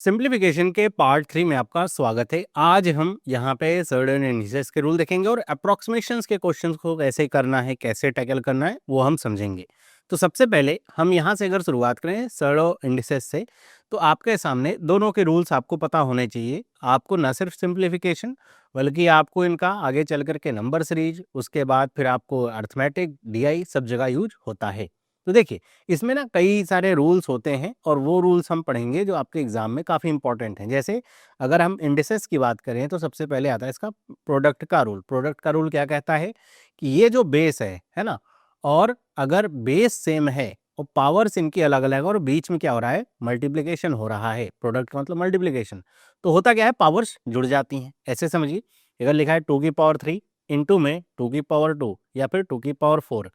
Simplification के part 3 में आपका स्वागत है। आज हम यहाँ पे सर्टेन इंडिसेस के रूल देखेंगे और अप्रोक्सीमेशंस के क्वेश्चंस को कैसे करना है, कैसे टैकल करना है, वो हम समझेंगे। तो सबसे पहले हम यहाँ से अगर शुरुआत करें सर्डो इंडिसेस से, तो आपके सामने दोनों के रूल्स आपको पता होने चाहिए। आपको न सिर्फ सिंप्लीफिकेशन बल्कि आपको इनका आगे चल कर के नंबर सीरीज, उसके बाद फिर आपको अर्थमेटिक, डीआई सब जगह यूज होता है। तो देखिए, इसमें ना कई सारे रूल्स होते हैं और वो रूल्स हम पढ़ेंगे जो आपके एग्जाम में काफ़ी इंपॉर्टेंट हैं। जैसे अगर हम इंडिसेस की बात करें तो सबसे पहले आता है इसका प्रोडक्ट का रूल। प्रोडक्ट का रूल क्या कहता है कि ये जो बेस है ना, और अगर बेस सेम है और पावर्स इनकी अलग अलग है और बीच में क्या हो रहा है, मल्टीप्लिकेशन हो रहा है। प्रोडक्ट का मतलब मल्टीप्लिकेशन, तो होता क्या है, पावर्स जुड़ जाती हैं। ऐसे समझिए, अगर लिखा है 2 की पावर 3 इंटू में 2 की पावर 2 या फिर 2 की पावर 4,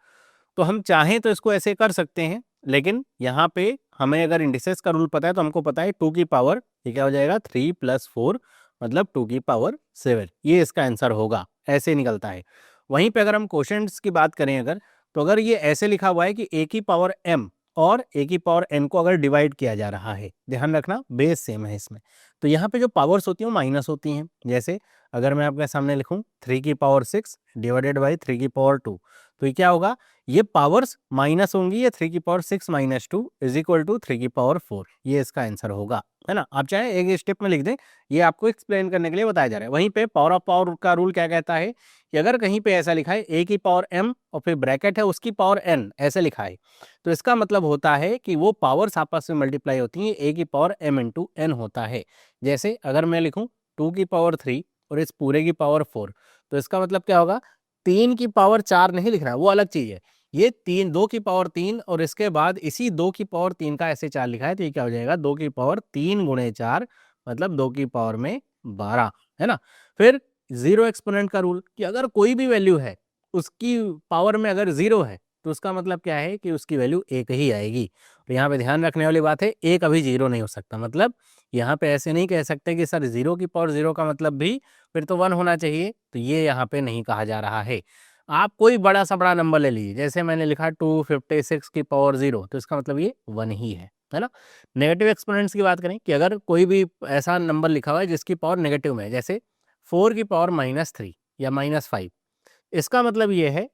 तो हम चाहें तो इसको ऐसे कर सकते हैं, लेकिन यहाँ पे हमें अगर इंडिसेस का रूल पता है तो हमको पता है 2 की पावर, ये क्या हो जाएगा, 3 + 4 मतलब 2 की पावर 7। ये इसका आंसर होगा, ऐसे निकलता है। वहीं पे अगर हम क्वेश्चंस की बात करें अगर, तो अगर ये ऐसे लिखा हुआ है कि a की पावर m और a की पावर n को अगर डिवाइड किया जा रहा है, ध्यान रखना बेस सेम है इसमें, तो यहाँ पे जो पावर्स होती हैं वो माइनस होती हैं। जैसे अगर मैं आपके सामने लिखूं 3 की पावर 6 डिवाइडेड बाई 3 की पावर 2, तो ये क्या होगा, ये पावर्स माइनस होंगी। ये 3 की पावर 6 - 2 इज इक्वल टू 3 की पावर 4, ये इसका आंसर होगा, है ना। आप चाहे एक स्टेप में लिख दें, ये आपको एक्सप्लेन करने के लिए बताया जा रहा है। वहीं पे पावर ऑफ पावर का रूल क्या कहता है कि अगर कहीं पे ऐसा लिखा है a की पावर m और फिर ब्रैकेट है उसकी पावर n, ऐसे लिखा है, तो इसका मतलब होता है कि वो पावर्स आपस में मल्टीप्लाई होती हैं, a की पावर m इंटू n होता है। जैसे अगर मैं लिखूं 2 की पावर 3 और इस पूरे की पावर 4, तो इसका मतलब क्या होगा, 3 की पावर 4 नहीं लिखना, वो अलग चीज है। ये 2 की पावर 3 और इसके बाद इसी 2 की पावर 3 का ऐसे 4 लिखा है, तो ये क्या हो जाएगा, 2 की पावर 3 गुणे 4 मतलब 2 की पावर में 12, है ना। फिर जीरो एक्सपोनेंट का रूल कि अगर कोई भी वैल्यू है उसकी पावर में अगर जीरो है, तो उसका मतलब क्या है कि उसकी वैल्यू एक ही आएगी। तो यहाँ पे ध्यान रखने वाली बात है, एक कभी जीरो नहीं हो सकता। मतलब यहाँ पे ऐसे नहीं कह सकते कि सर 0 की पावर 0 का मतलब भी फिर तो 1 होना चाहिए, तो ये यहाँ पे नहीं कहा जा रहा है। आप कोई बड़ा सा बड़ा नंबर ले लीजिए, जैसे मैंने लिखा 256 की पावर 0, तो इसका मतलब ये 1 ही है ना। नेगेटिव एक्सपोनेंट्स की बात करें कि अगर कोई भी ऐसा नंबर लिखा हुआ है जिसकी पावर नेगेटिव में है, जैसे 4 की पावर -3 या -5, इसका मतलब ये है,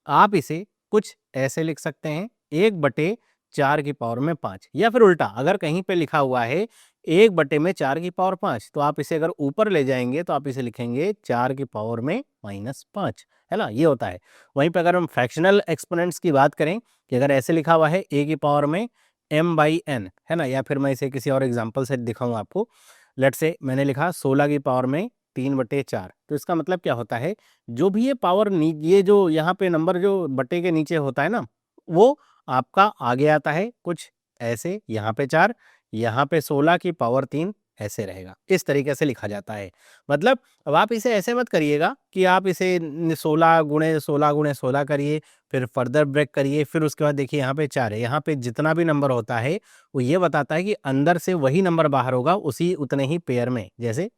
आप इसे कुछ ऐसे लिख सकते हैं 1/4 की पावर में 5, या फिर उल्टा अगर कहीं पे लिखा हुआ है 1/4 की पावर 5, तो आप इसे अगर ऊपर ले जाएंगे तो आप इसे लिखेंगे 4 की पावर में -5, है ना, ये होता है। वहीं पे अगर हम फ्रैक्शनल एक्सपोनेंट्स की बात करें कि अगर ऐसे लिखा हुआ है a की पावर में m/n, है ना, या फिर मैं इसे किसी और एग्जाम्पल से दिखाऊं आपको। लेट से मैंने लिखा 16 की पावर में 3/4, तो इसका मतलब क्या होता है, जो भी ये पावर ये जो यहाँ पे नंबर जो बटे के नीचे होता है ना, वो आपका आगे आता है कुछ ऐसे, यहाँ पे 4, यहाँ पे 16 की पावर 3 ऐसे रहेगा। इस तरीके से लिखा जाता है। मतलब अब आप इसे ऐसे मत करिएगा कि आप इसे 16 × 16 × 16 करिए, फिर फर्दर ब्रेक करिए, फिर उसके बाद देखिए यहाँ पे 4 है। यहाँ पे जितना भी नंबर होता है वो ये बताता है कि अंदर से वही नंबर बाहर होगा उसी उतने ही पेयर में। जैसे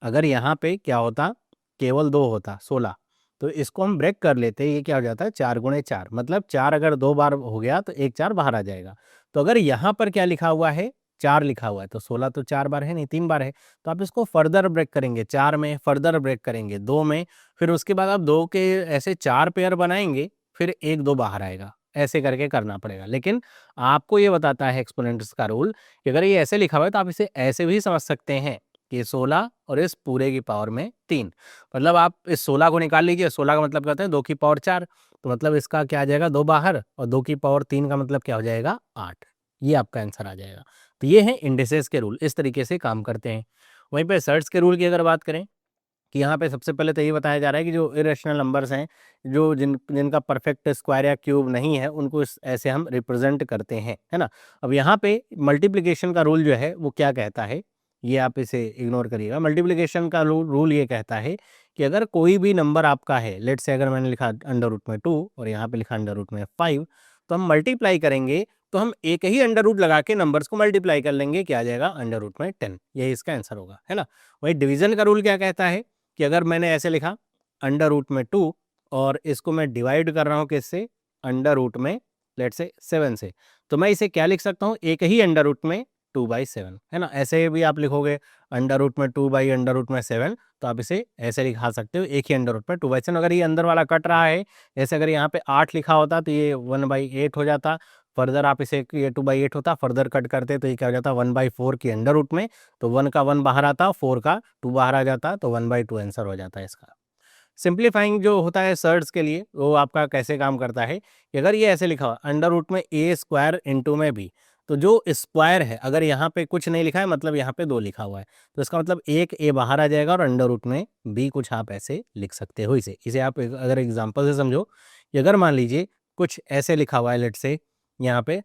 अगर यहाँ पे क्या होता, केवल 2 होता 16, तो इसको हम ब्रेक कर लेते, ये क्या हो जाता है 4 × 4, मतलब 4 अगर 2 बार हो गया तो एक 4 बाहर आ जाएगा। तो अगर यहाँ पर क्या लिखा हुआ है, 4 लिखा हुआ है, तो 16 तो 4 बार है नहीं, 3 बार है, तो आप इसको फर्दर ब्रेक करेंगे 4 में, फर्दर ब्रेक करेंगे 2 में, फिर उसके बाद आप 2 के ऐसे 4 पेयर बनाएंगे, फिर 1 2 बाहर आएगा, ऐसे करके करना पड़ेगा। लेकिन आपको ये बताता है एक्सपोनेंट्स का रूल कि अगर ये ऐसे लिखा हुआ है तो आप इसे ऐसे भी समझ सकते हैं कि 16 और इस पूरे की पावर में 3, मतलब आप इस 16 को निकाल लीजिए। 16 का मतलब क्या होता है, 2 की पावर 4, तो मतलब इसका क्या आ जाएगा, 2 बाहर, और 2 की पावर 3 का मतलब क्या हो जाएगा, 8। ये आपका आंसर आ जाएगा। तो ये है इंडिसेस के रूल, इस तरीके से काम करते हैं। वहीं पे सर्ट्स के रूल की अगर बात करें कि यहाँ पे सबसे पहले तो ये बताया जा रहा है कि जो इरेशनल नंबर्स हैं, जो जिनका परफेक्ट स्क्वायर या क्यूब नहीं है, उनको ऐसे हम रिप्रेजेंट करते हैं, है ना। अब यहाँ पे मल्टीप्लिकेशन का रूल जो है वो क्या कहता है, ये आप इसे इग्नोर करिएगा। मल्टीप्लिकेशन का रूल ये कहता है कि अगर कोई भी नंबर आपका है, लेट से अगर मैंने लिखा √2 और यहाँ पे लिखा √5, तो हम मल्टीप्लाई करेंगे तो हम एक ही अंडर रूट लगा के नंबर्स को मल्टीप्लाई कर लेंगे, क्या आ जाएगा, √10, यही इसका आंसर होगा, है ना। वही डिवीजन का रूल क्या कहता है कि अगर मैंने ऐसे लिखा √2 और इसको मैं डिवाइड कर रहा हूँ किससे, अंडर रूट में लेट से 7 से, तो मैं इसे क्या लिख सकता हूँ, एक ही अंडर रूट में 2/7, है ना। ऐसे भी आप लिखोगे अंडर रूट में 2/√7, तो आप इसे ऐसे लिखा सकते हो, एक ही अंडर रूट में 2/7। अगर ये अंदर वाला कट रहा है, जैसे अगर यहाँ पे 8 लिखा होता तो ये 1/8 हो जाता। फर्दर आप इसे, ये 2/8 होता, फर्दर कट करते तो ये क्या हो जाता 1/4 की अंडर रूट में, तो 1 का 1 बाहर आता, 4 का 2 बाहर आ जाता, तो 1/2 आंसर हो जाता है इसका। सिंप्लीफाइंग जो होता है सर्ड्स के लिए, वो आपका कैसे काम करता है कि अगर ये ऐसे लिखा हुआ अंडर रूट में a² इंटू में b, तो जो स्क्वायर है, अगर यहाँ पे कुछ नहीं लिखा है मतलब यहाँ पे 2 लिखा हुआ है, तो इसका मतलब एक a बाहर आ जाएगा और अंडर रूट में b कुछ आप ऐसे लिख सकते हो। इसे आप अगर एग्जांपल से समझो कि अगर मान लीजिए कुछ ऐसे लिखा हुआ है, लेट से यहाँ पे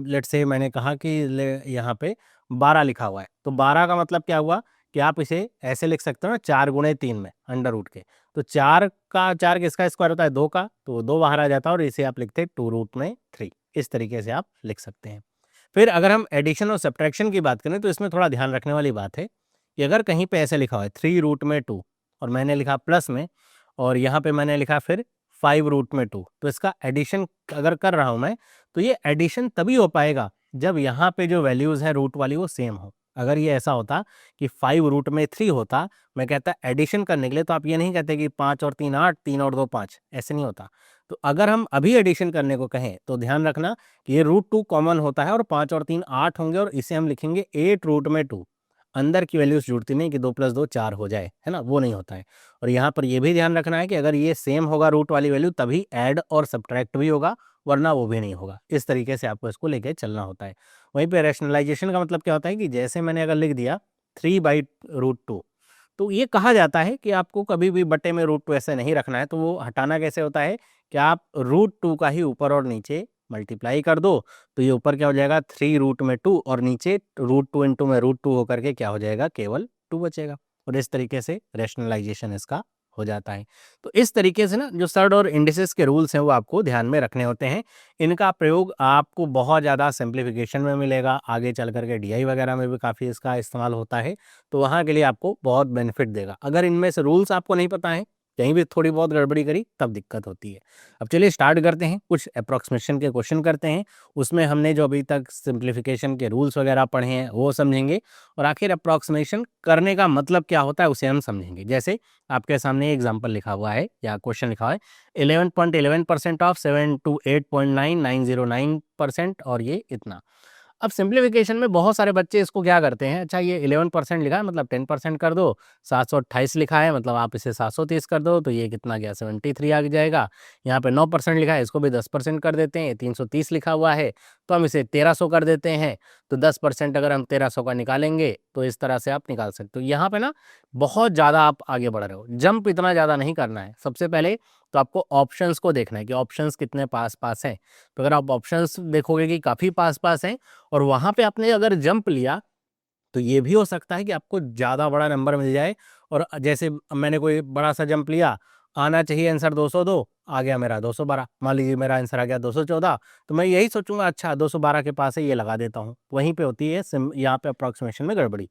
लेट से मैंने कहा कि यहाँ पे 12 लिखा हुआ है, तो 12 का मतलब क्या हुआ कि आप इसे ऐसे लिख सकते हो ना, 4 गुणे 3 में अंडर रूट के, तो 4 किसका स्क्वायर होता है, 2 का, तो 2 बाहर आ जाता है और इसे आप लिखते हैं 2√3। इस तरीके से आप लिख सकते हैं। फिर अगर हम एडिशन और सब्ट्रैक्शन की बात करें तो इसमें थोड़ा ध्यान रखने वाली बात है कि अगर कहीं पे ऐसे लिखा हुआ है 3√2 और मैंने लिखा प्लस में, और यहाँ पे मैंने लिखा फिर 5√2, तो इसका एडिशन अगर कर रहा हूँ मैं, तो ये एडिशन तभी हो पाएगा जब यहाँ पे जो वैल्यूज़ है रूट वाली वो सेम हो। अगर ये ऐसा होता कि 5√3 होता, मैं कहता एडिशन करने के लिए, तो आप ये नहीं कहते कि 5 और 3 8, 3 और 2 5, ऐसे नहीं होता। तो अगर हम अभी एडिशन करने को कहें तो ध्यान रखना कि ये √2 कॉमन होता है और 5 और 3 8 होंगे, और इसे हम लिखेंगे 8√2। अंदर की वैल्यूज जुड़ती नहीं कि 2 + 2 4 हो जाए, है ना, वो नहीं होता है। और यहाँ पर ये भी ध्यान रखना है कि अगर ये सेम होगा रूट वाली वैल्यू तभी ऐड और सब्ट्रैक्ट भी होगा, वरना वो भी नहीं होगा। इस तरीके से आपको इसको लेके चलना होता है। वहीं पे रैशनलाइजेशन का मतलब क्या होता है कि जैसे मैंने अगर लिख दिया 3/√2, तो ये कहा जाता है कि आपको कभी भी बटे में √2 ऐसे नहीं रखना है। तो वो हटाना कैसे होता है कि आप √2 का ही ऊपर और नीचे मल्टीप्लाई कर दो, तो ये ऊपर क्या हो जाएगा 3√2 और नीचे √2 इंटू में √2 होकर के क्या हो जाएगा, केवल 2 बचेगा। और इस तरीके से रैशनलाइजेशन इसका हो जाता है। तो इस तरीके से ना जो सर्ड और इंडिसेस के रूल्स हैं वो आपको ध्यान में रखने होते हैं। इनका प्रयोग आपको बहुत ज़्यादा सिंप्लीफिकेशन में मिलेगा, आगे चल करके डीआई वगैरह में भी काफ़ी इसका इस्तेमाल होता है, तो वहाँ के लिए आपको बहुत बेनिफिट देगा। अगर इनमें से रूल्स आपको नहीं पता है, कहीं भी थोड़ी बहुत गड़बड़ी करी तब दिक्कत होती है। अब चलिए स्टार्ट करते हैं, कुछ अप्रॉक्सीमेशन के क्वेश्चन करते हैं। उसमें हमने जो अभी तक सिंप्लीफिकेशन के रूल्स वगैरह पढ़े हैं वो समझेंगे, और आखिर अप्रॉक्सीमेशन करने का मतलब क्या होता है उसे हम समझेंगे। जैसे आपके सामने एग्जाम्पल लिखा हुआ है या क्वेश्चन लिखा हुआ है 11.11% ऑफ 728.9909%, और ये इतना। अब सिंप्लीफिकेशन में बहुत सारे बच्चे इसको क्या करते हैं, अच्छा ये 11% लिखा है मतलब 10% कर दो, 728 लिखा है मतलब आप इसे 730 कर दो, तो ये कितना गया 73 आ जाएगा। यहाँ पे 9% लिखा है, इसको भी 10% कर देते हैं। 330 लिखा हुआ है तो हम इसे 1300 कर देते हैं, तो 10% अगर हम 1300 का निकालेंगे तो इस तरह से आप निकाल सकते हो। यहाँ पे ना बहुत ज़्यादा आप आगे बढ़ रहे हो, जंप इतना ज़्यादा नहीं करना है। सबसे पहले तो आपको ऑप्शंस को देखना है कि ऑप्शंस कितने पास पास हैं। तो अगर आप ऑप्शंस देखोगे कि काफ़ी पास पास हैं और वहाँ पे आपने अगर जंप लिया, तो ये भी हो सकता है कि आपको ज़्यादा बड़ा नंबर मिल जाए। और जैसे मैंने कोई बड़ा सा जंप लिया, आना चाहिए आंसर 202, आ गया मेरा 212। मान लीजिए मेरा आंसर आ गया 214, तो मैं यही सोचूंगा अच्छा 212 के पास है, ये लगा देता हूँ। वहीं पे होती है यहाँ पे अप्रॉक्सीमेशन में गड़बड़ी।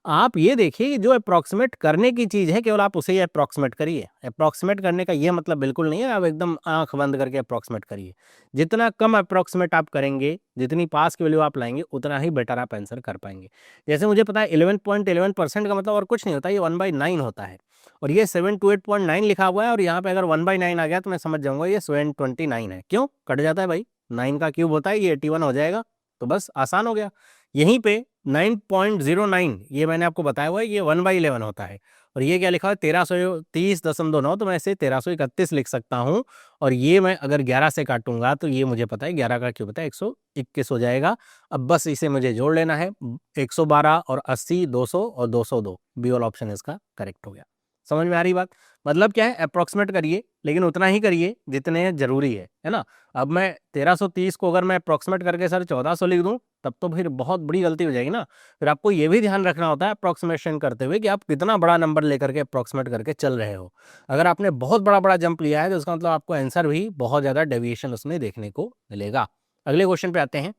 आप ये देखिए कि जो अप्रॉक्सीमेट करने की चीज़ है केवल आप उसे ही अप्रॉक्सीमेट करिए। अप्रॉक्सीमेट करने का ये मतलब बिल्कुल नहीं है आप एकदम आँख बंद करके अप्रॉक्सीमेट करिए। जितना कम अप्रॉक्सीमेट आप करेंगे, जितनी पास की वैल्यू आप लाएँगे, उतना ही बेटर आप आंसर कर पाएँगे। जैसे मुझे पता है 11.11% का मतलब और कुछ नहीं होता, ये 1/9 होता है। और ये 728.9 लिखा हुआ है, और यहाँ पे अगर 1/9 आ गया तो मैं समझ जाऊँगा ये 729 है। क्यों? कट जाता है भाई, 9 का क्यूब होता है, ये 81 हो जाएगा, तो बस आसान हो गया। यहीं पे 9.09 ये मैंने आपको बताया हुआ है, ये 1/11 होता है। और ये क्या लिखा है 1330.9, तो मैं इसे 1331 लिख सकता हूँ। और ये मैं अगर 11 से काटूंगा तो ये मुझे पता है 11 का क्यूब पता है 121 हो जाएगा। अब बस इसे मुझे जोड़ लेना है, 112 और 80, 200 और 202, बी वाला ऑप्शन इसका करेक्ट हो गया। समझ में आ रही बात? मतलब क्या है, अप्रॉक्सीमेट करिए लेकिन उतना ही करिए जितने जरूरी है ना। अब मैं 1330 को अगर मैं अप्रॉक्सीमेट करके सर 1400 लिख दूं, तब तो फिर बहुत बड़ी गलती हो जाएगी ना। फिर आपको ये भी ध्यान रखना होता है अप्रॉक्सीमेशन करते हुए कि आप कितना बड़ा नंबर लेकर के अप्रॉक्सीमेट करके चल रहे हो। अगर आपने बहुत बड़ा बड़ा जंप लिया है तो उसका मतलब आपको आंसर भी बहुत ज़्यादा डेविएशन उसमें देखने को मिलेगा। अगले क्वेश्चन पे आते हैं।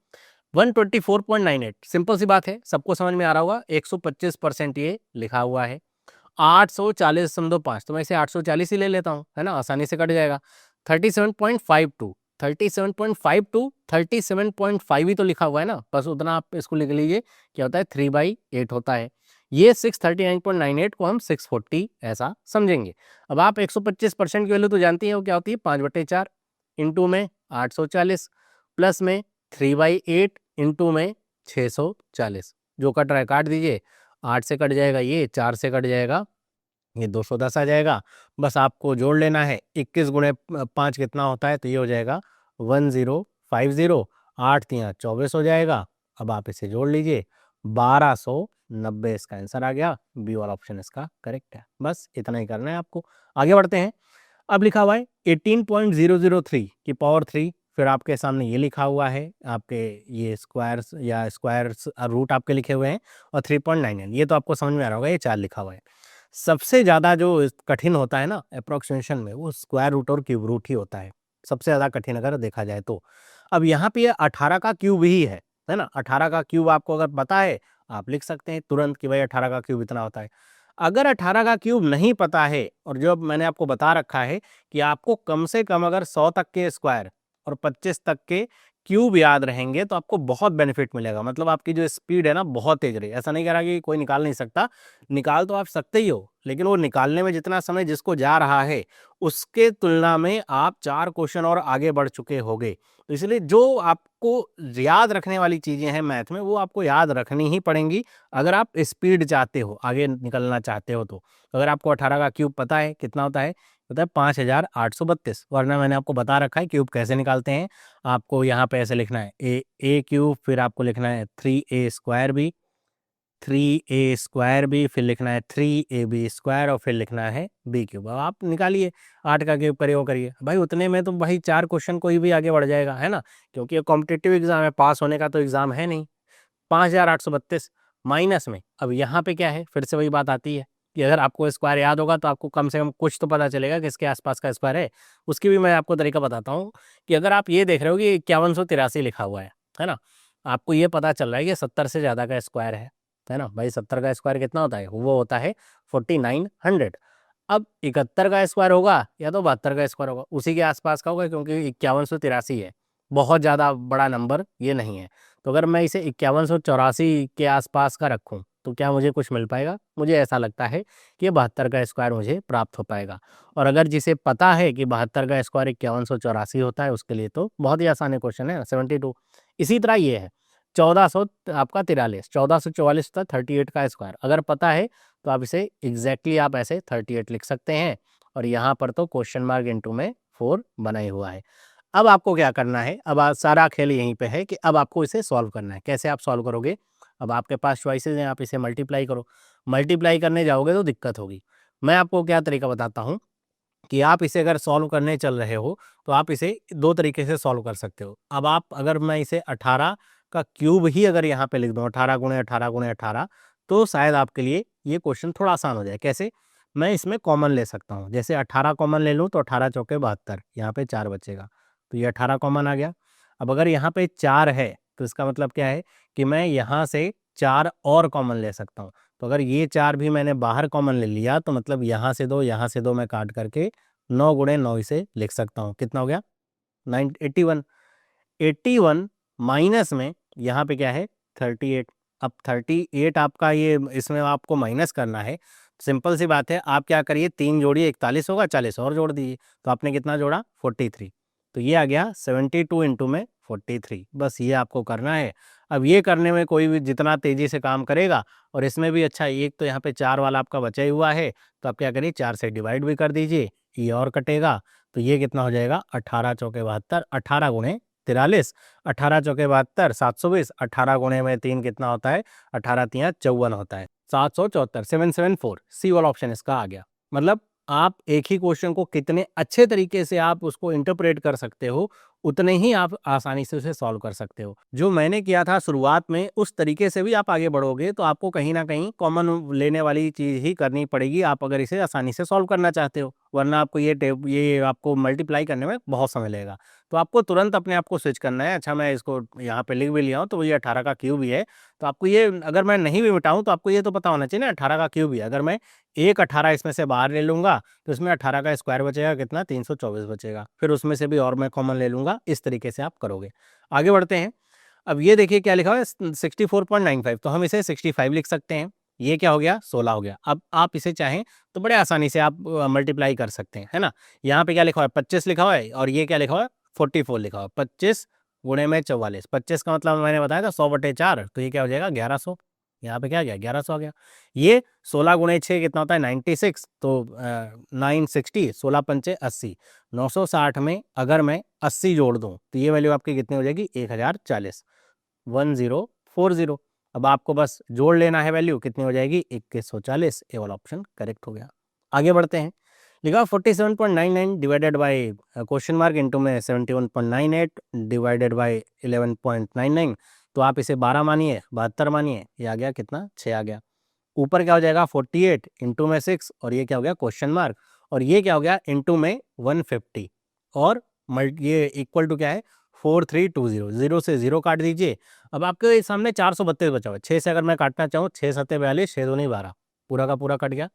124.98, सिंपल सी बात है, सबको समझ में आ रहा होगा। 125% ये लिखा हुआ है। 840.5, तो मैं इसे 840 ही ले लेता हूँ, है ना, आसानी से कट जाएगा। 37.52, 37.5 टू 37.5 ही तो लिखा हुआ है ना, बस उतना आप इसको लिख लीजिए, क्या होता है 3/8 होता है। ये 639.98 को हम 640 ऐसा समझेंगे। अब आप 125% की वैल्यू तो जानती है वो क्या होती है, 5/4 इंटू में 840 प्लस में 3/8 इंटू में 640, जो कट रहा है काट दीजिए, 8 से कट जाएगा ये, 4 से कट जाएगा ये, 210 आ जाएगा। बस आपको जोड़ लेना है, 21 गुणे 5 कितना होता है, तो ये हो जाएगा 1050, 8 तियाँ 24 हो जाएगा। अब आप इसे जोड़ लीजिए, 1290 इसका आंसर आ गया, बी वाला ऑप्शन इसका करेक्ट है। बस इतना ही करना है आपको। आगे बढ़ते हैं। अब लिखा हुआ है 18.003 की पावर 3, फिर आपके सामने ये लिखा हुआ है, आपके ये स्क्वायर्स या स्क्वायर्स रूट आपके लिखे हुए हैं, और 3.99, ये तो आपको समझ में आ रहा होगा, ये 4 लिखा हुआ है। सबसे ज़्यादा जो कठिन होता है ना अप्रोक्सीमेशन में, वो स्क्वायर रूट और क्यूब रूट ही होता है, सबसे ज़्यादा कठिन अगर देखा जाए तो। अब यहाँ पे ये 18 का क्यूब ही है ना, 18 का क्यूब आपको अगर पता है, आप लिख सकते हैं तुरंत कि भाई 18 का क्यूब इतना होता है। अगर 18 का क्यूब नहीं पता है, और जो मैंने आपको बता रखा है कि आपको कम से कम अगर 100 तक के स्क्वायर और 25 तक के क्यूब याद रहेंगे, तो आपको बहुत बेनिफिट मिलेगा। मतलब आपकी जो स्पीड है ना बहुत तेज रही। ऐसा नहीं कह रहा कि कोई निकाल नहीं सकता, निकाल तो आप सकते ही हो, लेकिन वो निकालने में जितना समय जिसको जा रहा है, उसके तुलना में आप 4 क्वेश्चन और आगे बढ़ चुके होगे। तो इसलिए जो आपको याद रखने वाली चीज़ें हैं मैथ में, वो आपको याद रखनी ही पड़ेंगी अगर आप स्पीड चाहते हो, आगे निकलना चाहते हो। तो अगर आपको 18 का क्यूब पता है, कितना होता है, 5832, वरना मैंने आपको बता रखा है क्यूब कैसे निकालते हैं। आपको यहाँ पे ऐसे लिखना है ए क्यूब, फिर आपको लिखना है 3a square B, 3a square B, फिर लिखना है 3ab स्क्वायर, और फिर लिखना है बी क्यूब। अब आप निकालिए, 8 का क्यूब करिए, वो करिए भाई, उतने में तो भाई 4 क्वेश्चन कोई भी आगे बढ़ जाएगा, है ना, क्योंकि ये कॉम्पिटिटिव एग्जाम है, पास होने का तो एग्जाम है नहीं। 5832 माइनस में, अब यहाँ पे क्या है, फिर से वही बात आती है कि अगर आपको स्क्वायर याद होगा तो आपको कम से कम कुछ तो पता चलेगा कि इसके आसपास का स्क्वायर है। उसकी भी मैं आपको तरीका बताता हूँ कि अगर आप ये देख रहे हो कि 5183 लिखा हुआ है ना, आपको ये पता चल रहा है कि 70 से ज़्यादा का स्क्वायर है ना भाई। 70 का स्क्वायर कितना होता है, वो होता है 4900। अब 71 का स्क्वायर होगा या तो 72 का स्क्वायर होगा, उसी के आसपास का होगा, क्योंकि 5183 है, बहुत ज़्यादा बड़ा नंबर ये नहीं है। तो अगर मैं इसे 5184 के आसपास का रखूं, तो क्या मुझे कुछ मिल पाएगा? मुझे ऐसा लगता है कि 72 का स्क्वायर मुझे प्राप्त हो पाएगा। और अगर जिसे पता है कि 72 का स्क्वायर 5184 होता है, उसके लिए तो बहुत ही आसान क्वेश्चन है, 72। इसी तरह ये है 1400 आपका 43, 1444 था 38 का स्क्वायर, अगर पता है तो आप इसे एग्जैक्टली आप ऐसे 38 लिख सकते हैं, और यहाँ पर तो क्वेश्चन मार्क इंटू में 4 बना ही हुआ है। अब आपको क्या करना है, अब सारा खेल यहीं पे है कि अब आपको इसे सॉल्व करना है। कैसे आप सॉल्व करोगे? अब आपके पास चॉइसेस हैं, आप इसे मल्टीप्लाई करो। मल्टीप्लाई करने जाओगे तो दिक्कत होगी। मैं आपको क्या तरीका बताता हूँ कि आप इसे अगर सॉल्व करने चल रहे हो, तो आप इसे 2 तरीके से सॉल्व कर सकते हो। अब आप अगर मैं इसे 18 का क्यूब ही अगर यहाँ पे लिख दूँ, 18 गुणे 18 गुणे 18, तो शायद आपके लिए ये क्वेश्चन थोड़ा आसान हो जाए। कैसे? मैं इसमें कॉमन ले सकता हूँ। जैसे 18 कॉमन ले लूँ तो 18 चौके 72, यहाँ पे 4 बचेगा, तो ये 18 कॉमन आ गया। अब अगर यहाँ पे 4 है, तो इसका मतलब क्या है कि मैं यहाँ से 4 और कॉमन ले सकता हूँ। तो अगर ये 4 भी मैंने बाहर कॉमन ले लिया, तो मतलब यहाँ से 2, यहाँ से 2 मैं काट करके 9 गुणे 9 इसे लिख सकता हूँ। कितना हो गया? 81। 81 माइनस में यहाँ पे क्या है? 38। अब 38 आपका ये इसमें आपको माइनस करना है। सिंपल सी बात है, आप क्या करिए, 3 जोड़िए 41 होगा, 40 और जोड़ दीजिए, तो आपने कितना जोड़ा? 43। तो ये आ गया 72 इंटू में 43। बस ये आपको करना है। अब ये करने में कोई भी जितना तेज़ी से काम करेगा, और इसमें भी अच्छा, एक तो यहाँ पे 4 वाला आपका बचा ही हुआ है, तो आप क्या करिए 4 से डिवाइड भी कर दीजिए, ये और कटेगा, तो ये कितना हो जाएगा? 18 चौके 72, 18 गुणे 43, 18 चौके 72, 720, 18 गुणे में 3 कितना होता है? 18 तियाँ 54 होता है, 774, 774, सी वाला ऑप्शन इसका आ गया। मतलब आप एक ही क्वेश्चन को कितने अच्छे तरीके से आप उसको इंटरप्रेट कर सकते हो, उतने ही आप आसानी से उसे सॉल्व कर सकते हो। जो मैंने किया था शुरुआत में, उस तरीके से भी आप आगे बढ़ोगे, तो आपको कहीं न कहीं कॉमन लेने वाली चीज़ ही करनी पड़ेगी, आप अगर इसे आसानी से सॉल्व करना चाहते हो। वरना आपको ये आपको मल्टीप्लाई करने में बहुत समय लगेगा। तो आपको तुरंत अपने आप को स्विच करना है। अच्छा, मैं इसको यहाँ पे लिख भी लिया हूँ, तो ये 18 का क्यूब ही है। तो आपको ये, अगर मैं नहीं भी मिटाऊँ, तो आपको ये तो पता होना चाहिए ना 18 का क्यूब ही है। अगर मैं एक 18 इसमें से बाहर ले लूँगा, तो इसमें 18 का स्क्वायर बचेगा कितना? 324 बचेगा। फिर उसमें से भी और मैं कॉमन ले लूँगा, होगा, इस तरीके से आप करोगे। आगे बढ़ते हैं। अब ये देखिए क्या लिखा हुआ है 64.95, तो हम इसे 65 लिख सकते हैं। ये क्या हो गया 16 हो गया। अब आप इसे चाहें तो बड़े आसानी से आप मल्टीप्लाई कर सकते हैं, है ना। यहाँ पे क्या लिखा हुआ है 25 लिखा हुआ है और ये क्या लिखा हुआ है 44 लिखा हुआ है। 25 गुणे में 44, 25 का मतलब मैंने बताया था 100/4, तो ये क्या हो जाएगा 1100। यहाँ पे क्या आ गया 1100 आ गया। ये 16 गुणे 6 कितना होता है 96, तो 960, 16 पंचे 80, 960 में अगर मैं 80 जोड़ दूं तो ये वैल्यू आपकी कितनी हो जाएगी 1040, 1040। अब आपको बस जोड़ लेना है, वैल्यू कितनी हो जाएगी 2140। ये वाला ऑप्शन करेक्ट हो गया। आगे बढ़ते हैं। लिखा 47.99 divided by question mark into में 71.98 डिवाइडेड बाय 11.99, तो आप इसे 12 मानिए 72 मानिए, ये आ गया कितना 6 आ गया। ऊपर क्या हो जाएगा 48 इंटू में 6 और ये क्या हो गया क्वेश्चन मार्क, और ये क्या हो गया इंटू में 150 और ये इक्वल टू क्या है 4320, 0 से 0 काट दीजिए। अब आपके सामने 432 बचा हुआ है, 6 से अगर मैं काटना चाहूँ 6 सत्ते 42, 6 दूनी 12, पूरा का पूरा कट गया।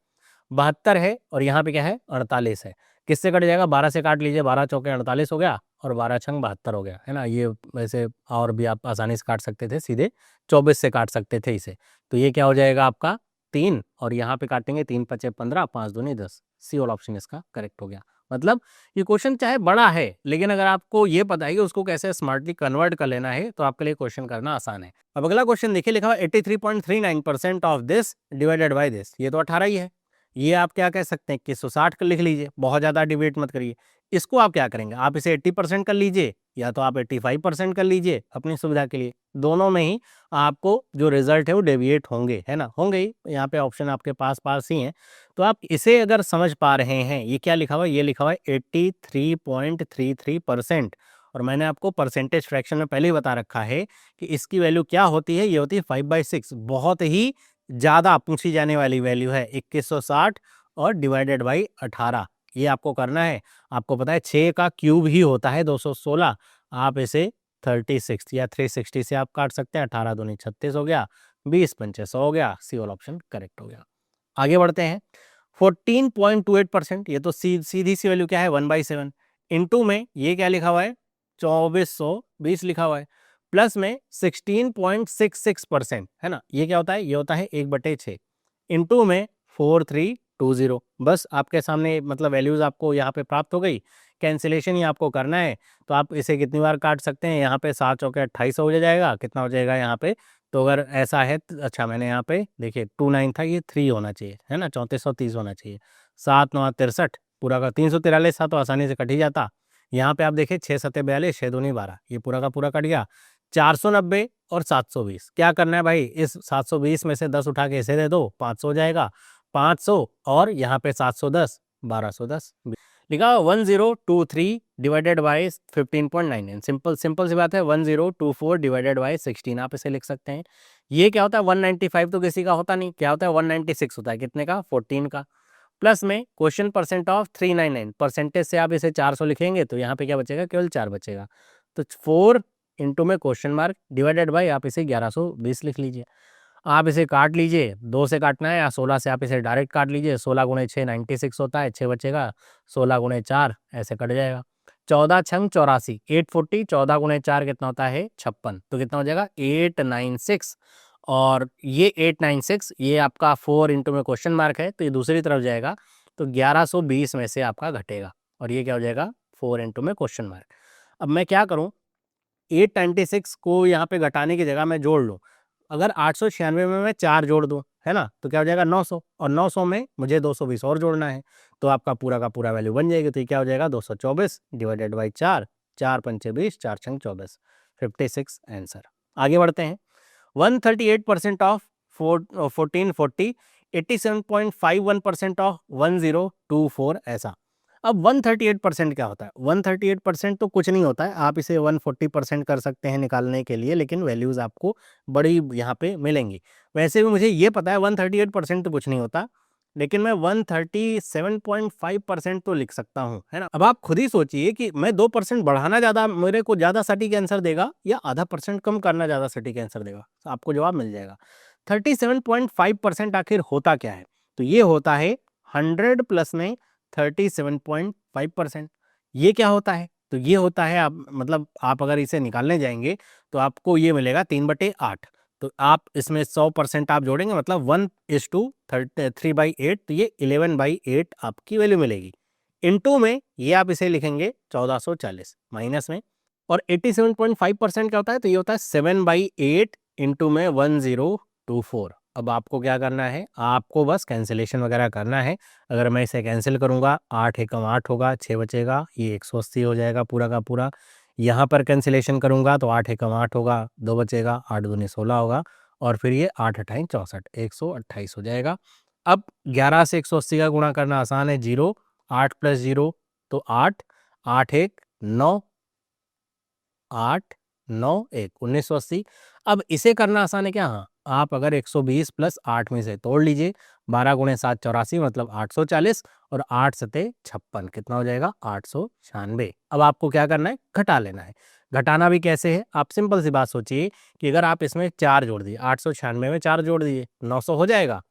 72 है और यहाँ पे क्या है 48 है, किससे कट जाएगा 12 से काट लीजिए, 12 चौके 48 हो गया और 12 छंग 72 हो गया, है ना। ये वैसे और भी आप आसानी से काट सकते थे, सीधे 24 से काट सकते थे इसे। तो ये क्या हो जाएगा आपका 3 और यहाँ पे काटेंगे 3 पचे 15, 5 दूनी 10, सी वाला ऑप्शन इसका करेक्ट हो गया। मतलब ये क्वेश्चन चाहे बड़ा है लेकिन अगर आपको ये पता है कि उसको कैसे स्मार्टली कन्वर्ट कर लेना है तो आपके लिए क्वेश्चन करना आसान है। अब अगला क्वेश्चन देखिए, लिखा हुआ 83.39% of this divided by this, ये तो 18 ही है। ये आप क्या कह सकते हैं 2160 कर लिख लीजिए, बहुत ज़्यादा डिबेट मत करिए। इसको आप क्या करेंगे, आप इसे 80% कर लीजिए या तो आप 85% कर लीजिए अपनी सुविधा के लिए, दोनों में ही आपको जो रिजल्ट है वो डेविएट होंगे, है ना, होंगे ही। यहाँ पे ऑप्शन आपके पास पास ही हैं, तो आप इसे अगर समझ पा रहे हैं। ये क्या लिखा हुआ है, ये लिखा हुआ है 83.33%, और मैंने आपको परसेंटेज फ्रैक्शन में पहले ही बता रखा है कि इसकी वैल्यू क्या होती है, ये होती है 5/6, बहुत ही ज़्यादा पूछी जाने वाली वैल्यू है 2160 और डिवाइडेड बाई 18। ये आपको करना है। आपको पता है 6 का क्यूब ही होता है 216, आप इसे 36 या 360 से आप काट सकते हैं। 18 दूनी 36 हो गया, 20 पंचे 100 हो गया, सी वाला ऑप्शन करेक्ट हो गया। आगे बढ़ते हैं। 14.28%, ये तो सीधी सी वैल्यू क्या है 1/7, इनटू में ये क्या लिखा हुआ है 2420 लिखा हुआ है, प्लस में 16.66%, है ना। ये क्या होता है, ये होता है 1/6 इनटू में 4320। बस आपके सामने मतलब वैल्यूज आपको यहाँ पे प्राप्त हो गई। कैंसिलेशन ही आपको करना है, तो आप इसे कितनी बार काट सकते हैं, यहाँ पे 7 चौके 28 हो जाएगा, कितना हो जाएगा यहाँ पे। तो अगर ऐसा है अच्छा मैंने यहाँ पे देखिए 29 था, ये 3 होना चाहिए, है ना, 3430 होना चाहिए। 7 9 63, पूरा का 343 था तो आसानी से कट ही जाता। यहाँ पे आप देखिए 6 7 42, 6 दूनी 12, ये पूरा का पूरा कट गया। 490 और 720, क्या करना है भाई, इस 720 में से 10 उठा के इसे दे दो, 500 हो जाएगा। 500 और यहाँ पे 710, 1210 लिखा 1023 डिवाइडेड बाई 15.99। सिंपल सिंपल सी बात है, 1024 डिवाइडेड बाई 16 आप इसे लिख सकते हैं। ये क्या होता है 195 तो किसी का होता नहीं, क्या होता है 196 होता है, कितने का 14 का, प्लस में क्वेश्चन परसेंट ऑफ 399, परसेंटेज से आप इसे 400 लिखेंगे तो यहाँ पे क्या बचेगा केवल 4 बचेगा। तो 4 इंटू में क्वेश्चन मार्क डिवाइडेड बाई आप इसे 1120 लिख लीजिए। आप इसे काट लीजिए, 2 से काटना है या 16 से आप इसे डायरेक्ट काट लीजिए। 16 गुणे 6 96 होता है, 6 बचेगा। 16 गुणे 4 ऐसे कट जाएगा। 14 छंग 84, 840, 14 गुणे 4 कितना होता है 56, तो कितना हो जाएगा 896। और ये 896 ये आपका 4 इंटू में क्वेश्चन मार्क है तो ये दूसरी तरफ जाएगा, तो 1120 में से आपका घटेगा और ये क्या हो जाएगा 4 इंटू में क्वेश्चन मार्क। अब मैं क्या करूँ, 896 को यहाँ पे घटाने की जगह मैं जोड़ लूँ। अगर 896 में मैं 4 जोड़ दूँ, है ना, तो क्या हो जाएगा 900, और 900 में मुझे 220 और जोड़ना है, तो आपका पूरा का पूरा वैल्यू बन जाएगी। तो ये क्या हो जाएगा 224 डिवाइडेड बाई 4, 4 पंचे 20, 4 छंग 24, 56 आंसर। आगे बढ़ते हैं। 138% ऑफ 1440, 87.51% ऑफ 1024 ऐसा। अब 138% क्या होता है, 138% तो कुछ नहीं होता है, आप इसे 140% कर सकते हैं निकालने के लिए, लेकिन वैल्यूज़ आपको बड़ी यहाँ पे मिलेंगी। वैसे भी मुझे ये पता है 138% तो कुछ नहीं होता, लेकिन मैं 137.5% तो लिख सकता हूँ, है ना। अब आप खुद ही सोचिए कि मैं 2% बढ़ाना ज़्यादा मेरे को ज़्यादा सटीक आंसर देगा या आधा % कम करना ज़्यादा सटीक आंसर देगा, तो आपको जवाब मिल जाएगा। 37.5% आखिर होता क्या है, तो ये होता है 100 प्लस में 37.5%। ये क्या होता है, तो ये होता है, आप मतलब आप अगर इसे निकालने जाएंगे तो आपको ये मिलेगा 3/8। तो आप इसमें 100% आप जोड़ेंगे, मतलब 1:3/8, तो ये 11/8 आपकी वैल्यू मिलेगी। इनटू में ये आप इसे लिखेंगे 1440 माइनस में, और 87.5% क्या होता है, तो ये होता है 7/8 इंटू में 1024। अब आपको क्या करना है, आपको बस कैंसिलेशन वगैरह करना है। अगर मैं इसे कैंसिल करूंगा, 8 एकम 8 होगा, 6 बचेगा, ये 180 हो जाएगा पूरा का पूरा। यहाँ पर कैंसिलेशन करूंगा तो 8 एकम 8 होगा, 2 बचेगा, 8 दूनी 16 होगा, और फिर ये 8 अट्ठाईस 64, 128 हो जाएगा। अब 11 से 180 का गुणा करना आसान है, 0, 8 प्लस 0 तो 8, 8 एक 9, 8 9 1 1980। अब इसे करना आसान है क्या? हाँ, आप अगर 120 प्लस 8 में से तोड़ लीजिए, 12 गुणे 7 84, मतलब 840, और 8 सते 56, कितना हो जाएगा? 896। अब आपको क्या करना है? घटा लेना है। घटाना भी कैसे है? आप सिंपल सी बात सोचिए कि अगर आप इसमें 4 जोड़ दिए, 896 में 4 जोड़ दिए, 900 हो जाएगा।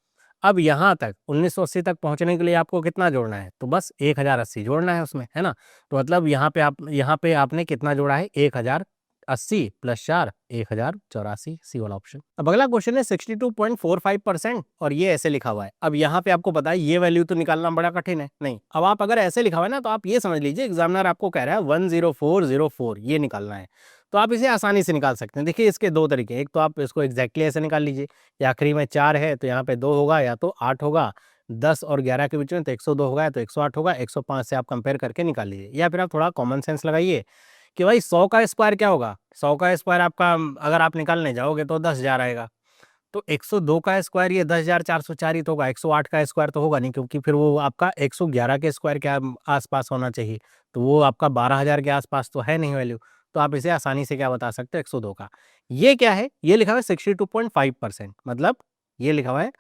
अब यहाँ तक 1980 तक पहुंचने के लिए आपको कितना जोड़ना है? तो बस 1080 जोड़ना है उसमें, है ना? तो मतलब यहाँ पे आपने कितना जोड़ा है? 1080 प्लस 4, 1084, सी वाला ऑप्शन। अब अगला क्वेश्चन है 62.45%, और ये ऐसे लिखा हुआ है। अब यहाँ पे आपको पता है ये वैल्यू तो निकालना बड़ा कठिन है, नहीं। अब आप अगर ऐसे लिखा हुआ है ना, तो आप ये समझ लीजिए एग्जामिनर आपको कह रहा है 10404 ये निकालना है, तो आप इसे आसानी से निकाल सकते हैं। देखिए इसके दो तरीके, एक तो आप इसको एग्जैक्टली ऐसे निकाल लीजिए, या आखिरी में 4 है तो यहाँ पे 2 होगा, या तो 8 होगा, 10 और 11 के बीच में तो 102 होगा, तो 108 होगा, 105 से आप कंपेयर करके निकाल लीजिए। या फिर आप थोड़ा कॉमन सेंस लगाइए कि भाई 100 का स्क्वायर क्या होगा? 100 का स्क्वायर आपका अगर आप निकालने जाओगे तो 10,000 आएगा। तो 102 का स्क्वायर ये 10,404 ही तो होगा, 108 का स्क्वायर तो होगा नहीं, क्योंकि फिर वो आपका 111 के स्क्वायर के आसपास होना चाहिए, तो वो आपका 12,000 के आसपास तो है नहीं वैल्यू। तो आप इसे आसानी से क्या बता सकते हो? 102 का। ये क्या है? ये लिखा हुआ है 62.5%, मतलब ये लिखा हुआ है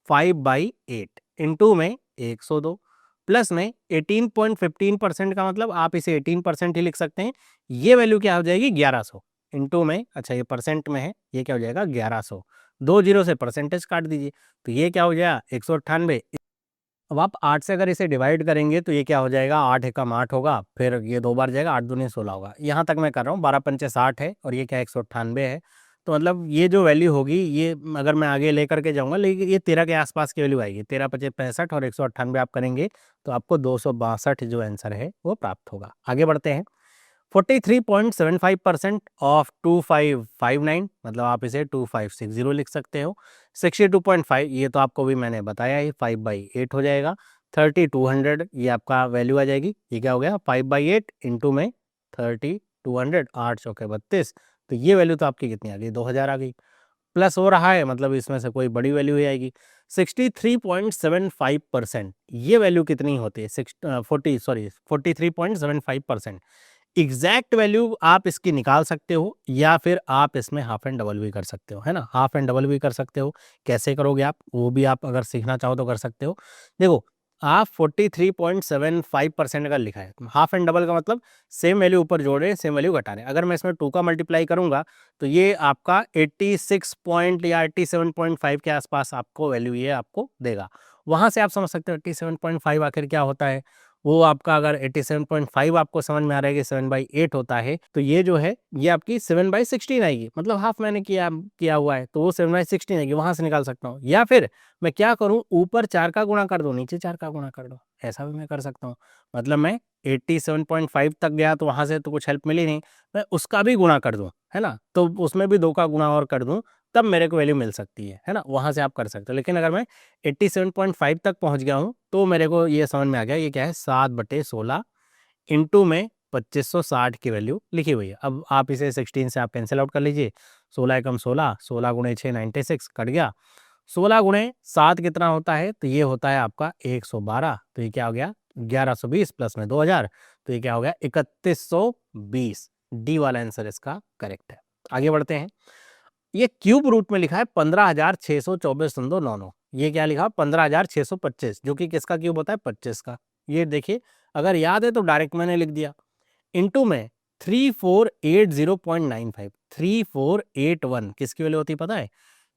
5/8 इंटू में 102 प्लस में 18.15% का, मतलब आप इसे 18% ही लिख सकते हैं। ये वैल्यू क्या हो जाएगी? 1100 इंटू में, अच्छा ये परसेंट में है, ये क्या हो जाएगा? 1100। 2 जीरो से परसेंटेज काट दीजिए, तो ये क्या हो गया? 198। अब आप 8 से अगर इसे डिवाइड करेंगे तो ये क्या हो जाएगा? 8 एकम 8 होगा, फिर ये 2 बार जाएगा, 8 दूनी 16 होगा। यहाँ तक मैं कर रहा हूँ, 12 पंचे 60 है, और ये क्या है? 198 है। तो मतलब ये जो वैल्यू होगी, ये अगर मैं आगे लेकर के जाऊँगा, लेकिन ये 13 के आसपास की वैल्यू आएगी। 13 पचे 65 और 198 आप करेंगे तो आपको 262 जो आंसर है वो प्राप्त होगा। आगे बढ़ते हैं। 43.75% ऑफ 2559, मतलब आप इसे 2560 लिख सकते हो। 62.5 ये तो आपको भी मैंने बताया ही, 5/8 हो जाएगा। 3200 ये आपका वैल्यू आ जाएगी। ये क्या हो गया? 5/8 इंटू में 3200, 8 चौके 32, तो ये वैल्यू तो आपकी कितनी आ गई? 2000 आ गई। प्लस हो रहा है, मतलब इसमें से कोई बड़ी वैल्यू ही आएगी। 63.75% ये वैल्यू कितनी होती है? 43.75%। एग्जैक्ट वैल्यू आप इसकी निकाल सकते हो, या फिर आप इसमें हाफ एंड डबल भी कर सकते हो, है ना? हाफ एंड डबल भी कर सकते हो। कैसे करोगे आप, वो भी आप अगर सीखना चाहो तो कर सकते हो। देखो, आप 43.75% अगर लिखा है, हाफ एंड डबल का मतलब सेम वैल्यू ऊपर जोड़ रहे हैं, सेम वैल्यू घटा रहे हैं। अगर मैं इसमें 2 का मल्टीप्लाई करूंगा तो ये आपका 86 पॉइंट या 87.5 के आसपास आपको वैल्यू ये आपको देगा। वहां से आप समझ सकते हो 87.5 आखिर क्या होता है। वो आपका अगर 87.5 आपको समझ में आ रहा है कि 7/8 होता है, तो ये जो है ये आपकी 7/16 आएगी, मतलब हाफ मैंने किया हुआ है, तो वो 7/16 आएगी, वहां से निकाल सकता हूँ। या फिर मैं क्या करूं, ऊपर 4 का गुणा कर दो, नीचे 4 का गुणा कर दो, ऐसा भी मैं कर सकता हूँ। मतलब मैं 87.5 तक गया तो वहां से तो कुछ हेल्प मिली नहीं, मैं उसका भी गुणा कर दूं, है ना? तो उसमें भी 2 का गुणा और कर दूं, तब मेरे को वैल्यू मिल सकती है ना? वहां से आप कर सकते हो। लेकिन अगर मैं 87.5 तक पहुंच गया हूं तो मेरे को ये समझ में आ गया, ये क्या है? 7/16 इंटू में 2560 की वैल्यू लिखी हुई है। अब आप इसे 16 से आप कैंसिल आउट कर लीजिए। 16 एकम 16, 16 गुणे 6 96 कट गया। 16 गुणे 7 कितना होता है? तो ये होता है आपका 112। तो ये क्या हो गया? 1120 प्लस में 2000, तो ये क्या हो गया? 3120। डी वाला आंसर इसका करेक्ट है। आगे बढ़ते हैं। ये क्यूब रूट में लिखा है 15,624.99। ये क्या लिखा? 15,625, जो कि किसका क्यूब होता है? 25 का। ये देखिए, अगर याद है तो डायरेक्ट मैंने लिख दिया। इंटू में 3480.95, 3481 किसकी वैल्यू होती है पता है?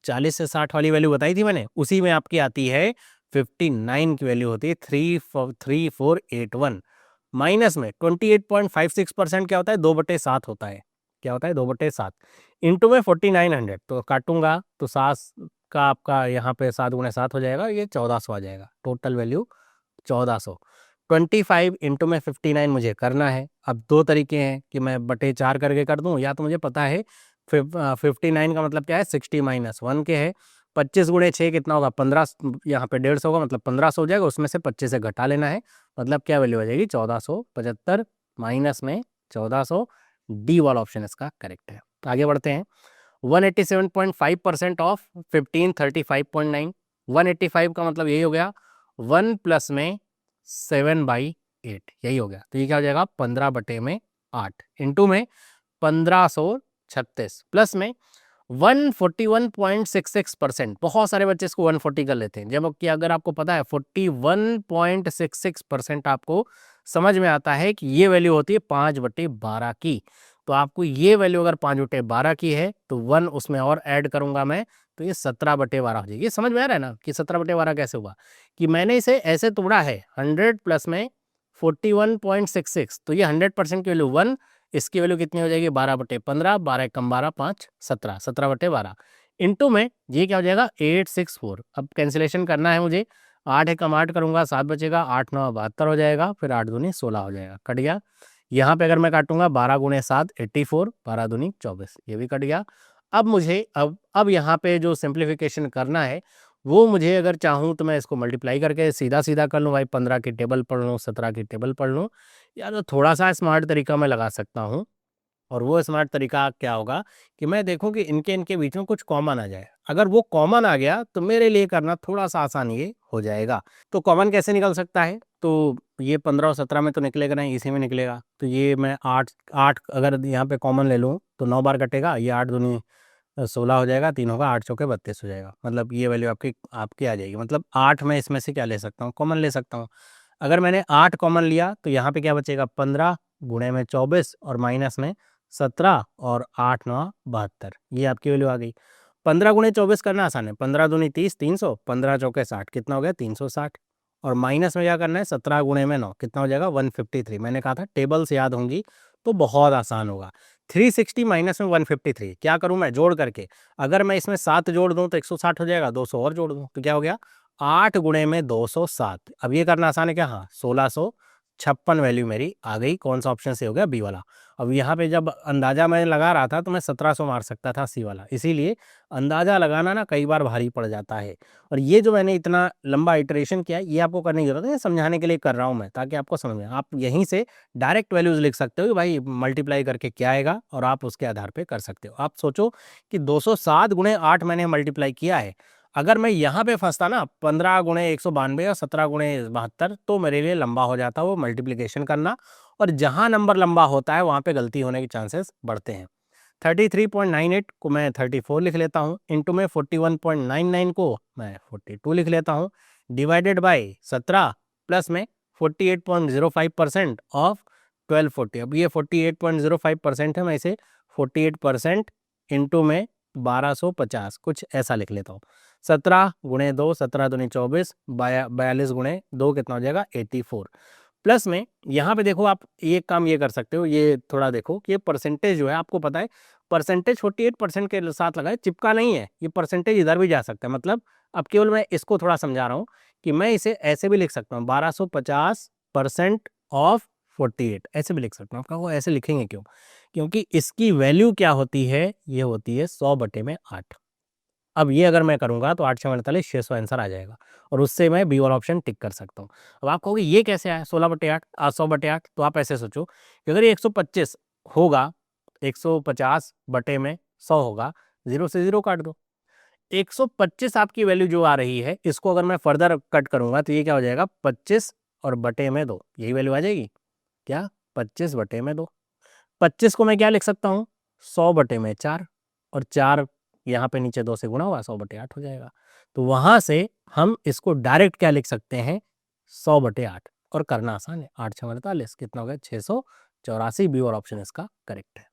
40 से 60 वाली वैल्यू बताई थी मैंने, उसी में आपकी आती है 59 की वैल्यू होती है 3481। माइनस में 28.56% क्या होता है, 2/7 होता है। क्या होता है, 2/7 इंटू में 4900, तो काटूंगा तो 7 का आपका यहाँ पे 7 गुणे 7 हो जाएगा, ये 1400 आ जाएगा, टोटल वैल्यू 1400। 25 इंटू में 59 मुझे करना है। अब दो तरीके हैं कि मैं बटे 4 करके कर दूं, या तो मुझे पता है 59 का मतलब क्या है, 60 माइनस 1 के है। 25 गुणे 6 कितना होगा, 15, यहाँ पे 150 होगा, मतलब 1500 हो जाएगा, उसमें से 25 से घटा लेना है, मतलब क्या वैल्यू आ जाएगी, 1475 माइनस में 1400। डी वाला ऑप्शन इसका करेक्ट है। आगे बढ़ते हैं। 187.5% ऑफ 1535.9, 185 का मतलब यही हो गया 1 प्लस में 7/8, यही हो गया। तो ये क्या हो जाएगा, 15/8 इंटू में 1536 प्लस में 141.66%। बहुत सारे बच्चे इसको 140 कर लेते हैं, जबकि अगर आपको पता है 41.66% आपको समझ में आता है कि ये वैल्यू होती है 5/12 की। तो आपको ये वैल्यू अगर 5/12 की है तो 1 उसमें और ऐड करूंगा मैं, तो ये 17/12 हो जाएगी। ये समझ में आ रहा है ना कि 17/12 कैसे हुआ, कि मैंने इसे ऐसे तोड़ा है 100 प्लस में 41.66, तो ये 100% की वैल्यू 1, इसकी वैल्यू कितनी हो जाएगी, 12/15, 12 कम 12 5 17, 17/12 इंटू में ये क्या हो जाएगा 864। अब कैंसिलेशन करना है मुझे, 8 कम 8 करूंगा 7 बचेगा, 8 9 72 हो जाएगा, फिर 8 दूनी 16 हो जाएगा, कट गया। यहाँ पे अगर मैं काटूंगा 12 गुणे 7 84, 12 दूनी 24, ये भी कट गया। अब मुझे अब यहाँ पे जो सिंप्लीफिकेशन करना है वो मुझे अगर चाहूँ तो मैं इसको मल्टीप्लाई करके सीधा सीधा कर लूँ भाई, 15 की टेबल पढ़ लूँ, 17 की टेबल पढ़ लूँ, या तो थोड़ा सा स्मार्ट तरीका मैं लगा सकता हूँ। और वो स्मार्ट तरीका क्या होगा कि मैं देखूं कि इनके इनके बीच में कुछ कॉमन आ जाए। अगर वो कॉमन आ गया तो मेरे लिए करना थोड़ा सा आसान ये हो जाएगा। तो कॉमन कैसे निकल सकता है, तो ये 15 और 17 में तो निकलेगा नहीं, इसी में निकलेगा। तो ये मैं 8 8 अगर यहाँ पे कॉमन ले लूँ तो 9 बार कटेगा, ये 8 दूनी 16 हो जाएगा, 3 होगा, 8 चौके 32 हो जाएगा, मतलब ये वैल्यू आपकी आपकी आ जाएगी। मतलब 8 में इसमें से क्या ले सकता हूँ, कॉमन ले सकता हूँ। अगर मैंने 8 कॉमन लिया तो यहाँ पे क्या बचेगा, 15 गुणे में 24 और माइनस में 17 और 8 9 72, ये आपकी वैल्यू आ गई। 15 गुणे 24 करना आसान है, 15 दूनी 30, 300, 15 चौके 60, कितना हो गया 360। और माइनस में क्या करना है, 17 गुणे में 9 कितना हो जाएगा 153। मैंने कहा था टेबल से याद होंगी तो बहुत आसान होगा। 360 माइनस में 153 क्या करूं मैं, जोड़ करके अगर मैं इसमें 7 जोड़ दूं तो 160 हो जाएगा, 200 और जोड़ दूं तो क्या हो गया 8 गुणे में 207। अब ये करना आसान है क्या, हाँ 1656 वैल्यू मेरी आ गई। कौन सा ऑप्शन से हो गया, बी वाला। अब यहाँ पे जब अंदाजा मैं लगा रहा था तो मैं 1700 मार सकता था, सी वाला। इसीलिए अंदाजा लगाना ना कई बार भारी पड़ जाता है। और ये जो मैंने इतना लंबा इटरेशन किया ये आपको करने की जरूरत है, समझाने के लिए कर रहा हूँ मैं, ताकि आपको समझ में। आप यहीं से डायरेक्ट वैल्यूज लिख सकते हो कि भाई मल्टीप्लाई करके क्या आएगा, और आप उसके आधार पे कर सकते हो। आप सोचो कि 207 गुणे 8 मैंने मल्टीप्लाई किया है, अगर मैं यहाँ पे फंसता ना 15 गुणे 192 और 17 गुणे 72, तो मेरे लिए लंबा हो जाता वो मल्टीप्लिकेशन करना, और जहाँ नंबर लंबा होता है वहाँ पे गलती होने के चांसेस बढ़ते हैं। 33.98 को मैं 34 लिख लेता हूँ, इंटू में 41.99 को मैं 42 लिख लेता हूँ, डिवाइडेड बाय 17 प्लस में 48.05% ऑफ 1240। अब ये 48.05% है, मैं इसे 48% इंटू में 1250 कुछ ऐसा लिख लेता हूँ। 17 गुणे 2, 17 दूनी 24, 42 गुणे 2 कितना हो जाएगा 84। प्लस में यहाँ पे देखो, आप एक काम ये कर सकते हो, ये थोड़ा देखो कि ये परसेंटेज जो है आपको पता है, परसेंटेज 48% के साथ लगा है, चिपका नहीं है, ये परसेंटेज इधर भी जा सकता है। मतलब अब केवल मैं इसको थोड़ा समझा रहा हूँ कि मैं इसे ऐसे भी लिख सकता हूँ 1250% ऑफ 48, ऐसे भी लिख सकता हूँ। आपका वो ऐसे लिखेंगे क्यों, क्योंकि इसकी वैल्यू क्या होती है, ये होती है 100/8। अब ये अगर मैं करूंगा तो 8 6 48 600 आंसर आ जाएगा, और उससे मैं बी वाला ऑप्शन टिक कर सकता हूँ। अब आप कहोगे ये कैसे आया 16/8 100/8, तो आप ऐसे सोचो कि अगर ये 125 होगा, 150 बटे में 100 होगा, 0 से 0 काट दो। 125 आपकी वैल्यू जो आ रही है, इसको अगर मैं फर्दर कट करूंगा तो ये क्या हो जाएगा 25 और बटे में 2, यही वैल्यू आ जाएगी क्या, 25 बटे में 2। 25 को मैं क्या लिख सकता हूँ 100/4, और 4 यहाँ पे नीचे 2 से गुणा हुआ 100/8 हो जाएगा। तो वहां से हम इसको डायरेक्ट क्या लिख सकते हैं 100/8, और करना आसान है, 8 6 48 कितना हो गया 684, बी और ऑप्शन इसका करेक्ट है।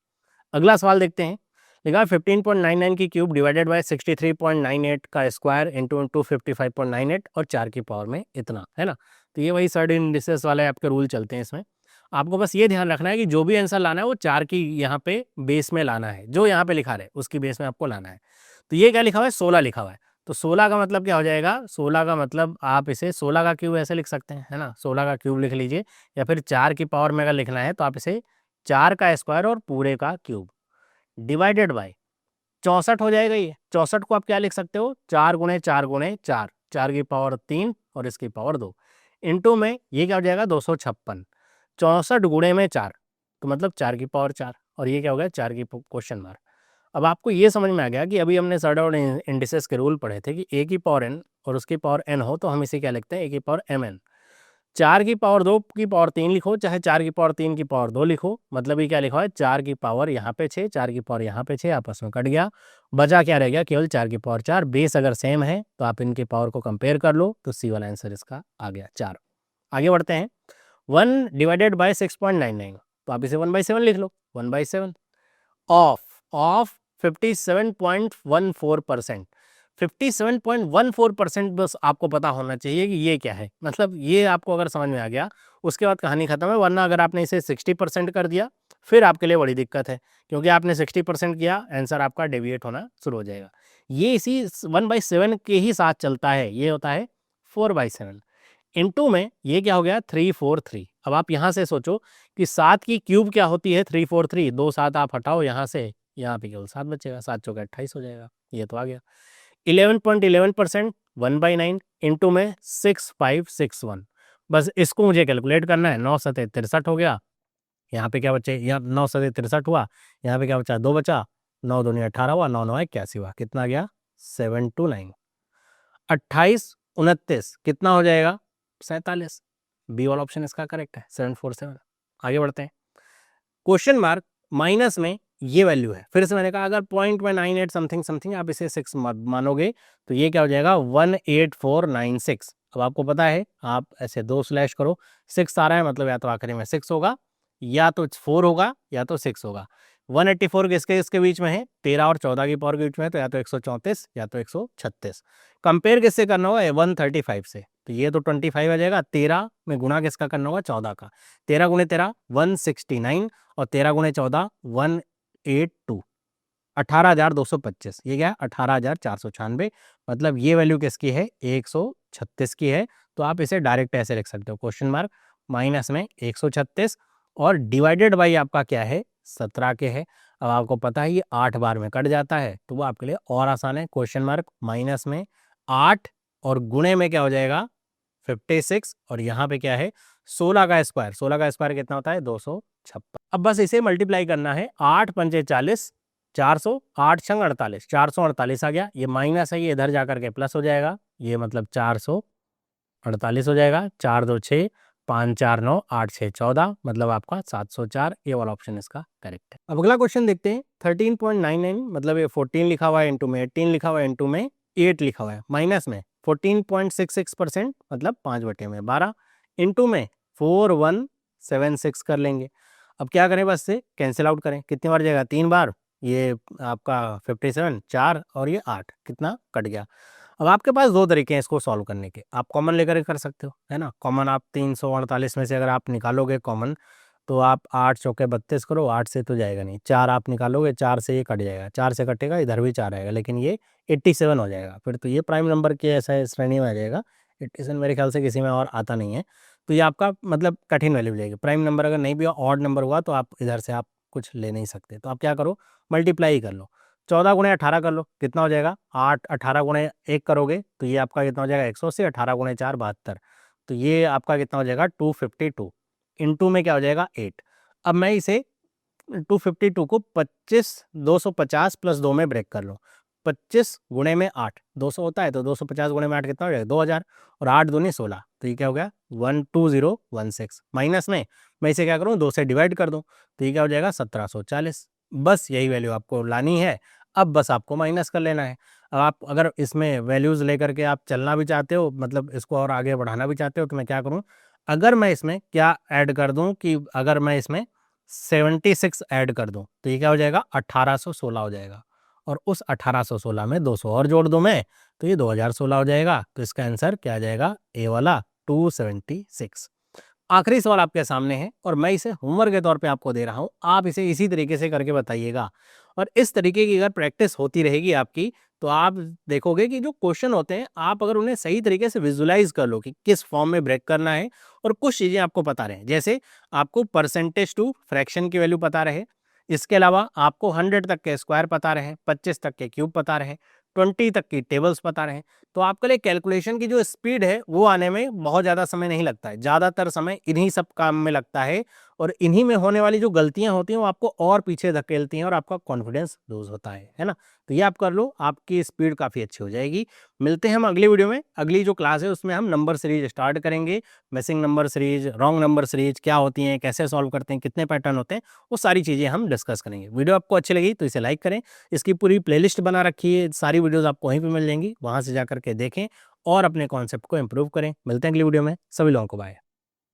अगला सवाल देखते हैं। लिखा 15.99 की क्यूब डिवाइडेड बाय 63.98 का स्क्वायर इंटू 55.98 और 4 की पावर में इतना, है ना। तो ये वही सर्टेन इंडिसेस वाले आपके रूल चलते हैं इसमें। आपको बस ये ध्यान रखना है कि जो भी आंसर लाना है वो 4 की यहाँ पे बेस में लाना है, जो यहाँ पे लिखा रहे उसकी बेस में आपको लाना है। तो ये क्या लिखा हुआ है, 16 लिखा हुआ है। तो 16 का मतलब क्या हो जाएगा, 16 का मतलब आप इसे 16 का क्यूब ऐसे लिख सकते हैं, है ना, 16 का क्यूब लिख लीजिए, या फिर 4 की पावर में अगर लिखना है तो आप इसे 4 का स्क्वायर और पूरे का क्यूब डिवाइडेड बाय 64 हो जाएगा। ये 64 को आप क्या लिख सकते हो, 4 गुणे 4 गुणे 4, 4 की पावर 3 और इसकी पावर 2, इंटू में ये क्या हो जाएगा 256, 64 गुणे में 4, तो मतलब 4 की पावर 4, और ये क्या हो गया 4 की क्वेश्चन मार्क। अब आपको ये समझ में आ गया कि अभी हमने सर्ड और इंडिसेस के रूल पढ़े थे कि ए की पावर एन और उसकी पावर एन हो तो हम इसे क्या लिखते हैं, ए की पावर एम एन। 4 की पावर 2 की पावर 3 लिखो, चाहे 4 की पावर 3 की पावर 2 लिखो, मतलब ये क्या लिखा है 4 की पावर यहाँ पे 6, 4 की पावर यहाँ पे 6, आपस में कट गया, बचा क्या रह गया, केवल 4 की पावर 4। बेस अगर सेम है तो आप इनके पावर को कंपेयर कर लो, तो सी वाला आंसर इसका आ गया 4। आगे बढ़ते हैं, 1 डिवाइडेड बाय 6.99, तो आप इसे 1/7 लिख लो, 1/7 ऑफ 57.14%। 57.14% बस आपको पता होना चाहिए कि ये क्या है, मतलब ये आपको अगर समझ में आ गया उसके बाद कहानी खत्म है। वरना अगर आपने इसे 60% कर दिया फिर आपके लिए बड़ी दिक्कत है, क्योंकि आपने 60% किया, आंसर आपका डेविएट होना शुरू हो जाएगा। ये इसी 1/7 के ही साथ चलता है, ये होता है 4/7। इनटू में ये क्या हो गया 343। अब आप यहाँ से सोचो कि 7 की क्यूब क्या होती है, 343, 2 7 आप हटाओ यहाँ से, यहाँ पे केवल 7 बचेगा, 7 चौके 28 हो जाएगा, ये तो आ गया। 11.11% 1/9 इंटू में 6561, बस इसको मुझे कैलकुलेट करना है। 9 सतह 63 हो गया, यहाँ पे क्या बचे, यहाँ 9 सतह 63 हुआ, यहाँ पे क्या बचा 2 बचा, 9 दूनी 18 हुआ, 9 9 81 हुआ, कितना गया 729। 28 29 कितना हो जाएगा 47। बी वाला ऑप्शन इसका करेक्ट है, 747। आगे बढ़ते हैं, क्वेश्चन मार्क माइनस में ये वैल्यू है, फिर से मैंने कहा अगर पॉइंट में 98 समथिंग समथिंग आप इसे 6 मानोगे तो ये क्या हो जाएगा 18496। अब आपको पता है, आप ऐसे 2 स्लैश करो, 6 आ रहा है मतलब या तो आखिरी में 6 होगा, या तो 4 होगा, या तो 6 होगा। 184 किसके इसके बीच में है, 13 और 14 की पावर के बीच में है, तो या तो 134 या तो 136। कंपेयर किससे करना होगा, 135 से, तो ये तो 25 आ जाएगा। 13 में गुणा किसका करना होगा, 14 का, 13 गुणे 13 169, और 13 गुणे 14 182, 18,225, ये क्या है 18,496, मतलब ये वैल्यू किसकी है 136 की है। तो आप इसे डायरेक्ट ऐसे लिख सकते हो, क्वेश्चन मार्क माइनस में 136 और डिवाइडेड बाई आपका क्या है 17 के है। अब आपको पता है ये 8 बार में कट जाता है, तो वो आपके लिए और आसान है। क्वेश्चन मार्क माइनस में 8 और गुणे में क्या हो जाएगा 56, और यहाँ पे क्या है 16 का स्क्वायर, 16 का स्क्वायर कितना होता है 256। अब बस इसे मल्टीप्लाई करना है, 8 पंचे 40, 400, 8 छंग 48, 448 आ गया। ये माइनस है, ये इधर जाकर के प्लस हो जाएगा, ये मतलब 448 हो जाएगा। 4 2 6, 5 4 9, 8 6 14, मतलब आपका 704, ये वाला ऑप्शन इसका करेक्ट है। अब अगला क्वेश्चन देखते हैं, 13.99, मतलब ये 14 लिखा हुआ है, इंटू में 18 लिखा हुआ है, इंटू में 8 लिखा हुआ है, माइनस में 14.66%, मतलब 5/12, इंटू में 4176 कर लेंगे। अब क्या करें, बस से कैंसिल आउट करें, कितनी बार जाएगा 3 बार, ये आपका 57 4 और ये 8, कितना कट गया। अब आपके पास 2 तरीके हैं इसको सॉल्व करने के, आप कॉमन लेकर के कर सकते हो, है ना। कॉमन आप 348 में से अगर आप निकालोगे कॉमन, तो आप 8 चौके 32 करो, 8 से तो जाएगा नहीं, 4 आप निकालोगे, 4 से ये कट जाएगा, 4 से कटेगा, इधर भी 4 आएगा, लेकिन ये 87 हो जाएगा, फिर तो ये प्राइम नंबर के ऐसा श्रेणी में आ जाएगा। 87 मेरे ख्याल से किसी में और आता नहीं है, तो ये आपका मतलब कठिन वैल्यू जाएगी। प्राइम नंबर अगर नहीं भी ऑड नंबर हुआ तो आप इधर से आप कुछ ले नहीं सकते, तो आप क्या करो मल्टीप्लाई कर लो, 14 गुणे 18 कर लो, कितना हो जाएगा 8, 18 गुणे 1 करोगे तो ये आपका कितना हो जाएगा 180, 18 गुणे 4 72, तो ये आपका कितना हो जाएगा 252, इंटू में क्या हो जाएगा 8। अब मैं इसे 252 को 250 प्लस 2 में ब्रेक कर लो, 25 गुणे में 8 200 होता है, तो 250 गुणे में 8 कितना हो जाएगा 2000, और 8 दूनी 16, तो ये क्या हो गया 12016, माइनस में मैं इसे क्या करूँ 2 से डिवाइड कर दूँ, तो ये क्या हो जाएगा 1740। बस यही वैल्यू आपको लानी है, अब बस आपको माइनस कर लेना है। अब आप अगर इसमें वैल्यूज़ लेकर के आप चलना भी चाहते हो, मतलब इसको और आगे बढ़ाना भी चाहते हो, तो मैं क्या करूँ, अगर मैं इसमें क्या ऐड कर दूँ कि अगर मैं इसमें 76 ऐड कर दूं, तो ये क्या हो जाएगा 1816 हो जाएगा, और उस 1816 में 200 और जोड़ दूं मैं, तो ये 2016 हो जाएगा। तो इसका आंसर क्या आ जाएगा, ए वाला 276। आखिरी सवाल आपके सामने है और मैं इसे होमवर्क के तौर पे आपको दे रहा हूँ। आप इसे इसी तरीके से करके बताइएगा और इस तरीके की अगर प्रैक्टिस होती रहेगी आपकी, तो आप देखोगे कि जो क्वेश्चन होते हैं, आप अगर उन्हें सही तरीके से विजुअलाइज़ कर लो कि किस फॉर्म में ब्रेक करना है और कुछ चीज़ें आपको पता रहें। जैसे आपको परसेंटेज टू फ्रैक्शन की वैल्यू पता रहे, इसके अलावा आपको 100 तक के स्क्वायर पता रहे, 25 तक के क्यूब पता रहे, 20 तक की टेबल्स पता रहे, तो आपके लिए कैलकुलेशन की जो स्पीड है वो आने में बहुत ज़्यादा समय नहीं लगता है। ज़्यादातर समय इन्हीं सब काम में लगता है और इन्हीं में होने वाली जो गलतियाँ होती हैं वो आपको और पीछे धकेलती हैं और आपका कॉन्फिडेंस लूज़ होता है ना? तो ये आप कर लो, आपकी स्पीड काफ़ी अच्छी हो जाएगी। मिलते हैं हम अगली वीडियो में। अगली जो क्लास है उसमें हम नंबर सीरीज़ स्टार्ट करेंगे। Missing number series, wrong number series क्या होती हैं, कैसे सॉल्व करते हैं, कितने पैटर्न होते हैं, वो सारी चीज़ें हम डिस्कस करेंगे। वीडियो आपको अच्छी लगी तो इसे लाइक करें। इसकी पूरी प्लेलिस्ट बना रखी है, सारी वीडियोज़ आपको वहीं पे मिल जाएँगी, वहाँ से जाकर के देखें और अपने कॉन्सेप्ट को इम्प्रूव करें। मिलते हैं अगली वीडियो में, सभी लोगों को बाय।